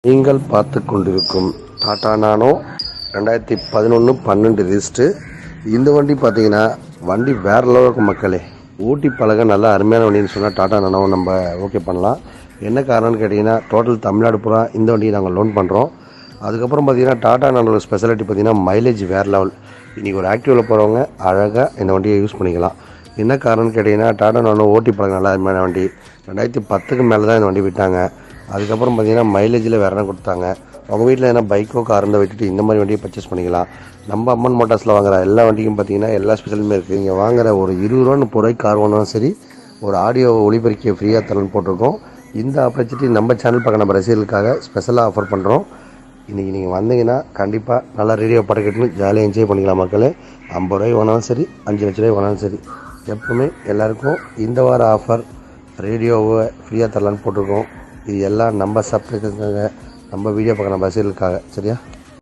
நீங்கள் பார்த்து கொண்டிருக்கும் டாடா நானோ 2011-12 ரிஜிஸ்ட்ரு. இந்த வண்டி பார்த்தீங்கன்னா வண்டி வேறு லெவலில் இருக்கும் மக்களே. ஊட்டி பழக நல்லா அருமையான வண்டின்னு சொன்னால் டாடா நானோ நம்ம ஓகே பண்ணலாம். என்ன காரணம்னு கேட்டிங்கன்னா டோட்டல் தமிழ்நாடு பூரா இந்த வண்டியை நாங்கள் லோன் பண்ணுறோம். அதுக்கப்புறம் பார்த்தீங்கன்னா டாடா நானோட ஸ்பெஷாலிட்டி பார்த்தீங்கன்னா மைலேஜ் வேறு லெவல். இன்றைக்கி ஒரு ஆக்டிவில் போகிறவங்க அழகாக இந்த வண்டியை யூஸ் பண்ணிக்கலாம். என்ன காரணம்னு கேட்டிங்கன்னா டாடா நானோ ஓட்டி பழக நல்லா அருமையான வண்டி. 2010க்கு மேலே தான் இந்த வண்டி விட்டாங்க. அதுக்கப்புறம் பார்த்தீங்கன்னா மைலேஜில் வேறு என்ன கொடுத்தாங்க. உங்கள் வீட்டில் எதனா பைக்கோ கார் இருந்தால் விட்டுட்டு இந்த மாதிரி வண்டியை பர்ச்சேஸ் பண்ணிக்கலாம். நம்ம அம்மன் மோட்டார்ஸில் வாங்குற எல்லா வண்டிக்கும் பார்த்தீங்கன்னா எல்லா ஸ்பெஷலுமே இருக்குது. நீங்கள் வாங்குற ஒரு 20 ரூபா 30 ரூபாய்க்கு கார் வாங்கினாலும் சரி, ஒரு ஆடியோ ஒளிபெருக்கியை ஃப்ரீயாக தரணும்னு போட்டிருக்கோம். இந்த ஆப்பர்ச்சுனிட்டி நம்ம சேனல் பக்கம் நம்ம ரசிகர்களுக்காக ஸ்பெஷலாக ஆஃபர் பண்ணுறோம். இன்றைக்கி நீங்கள் வந்தீங்கன்னா கண்டிப்பாக நல்லா ரேடியோ பாட்டு கேட்டுன்னு ஜாலியாக என்ஜாய் பண்ணிக்கலாம் மக்களே. 50 ரூபாய் வாங்கினாலும் சரி, 5 லட்ச ரூபாய் வாங்கினாலும் சரி, எப்பவுமே எல்லாருக்கும் இந்த வார ஆஃபர் ரேடியோவை ஃப்ரீயாக தரலான்னு போட்டிருக்கோம். இது எல்லாம் நம்ம சப்ஸ்கிரைபர்ஸுக்காக, நம்ம வீடியோ பார்க்குற ரசிகர்களுக்காக. சரியா?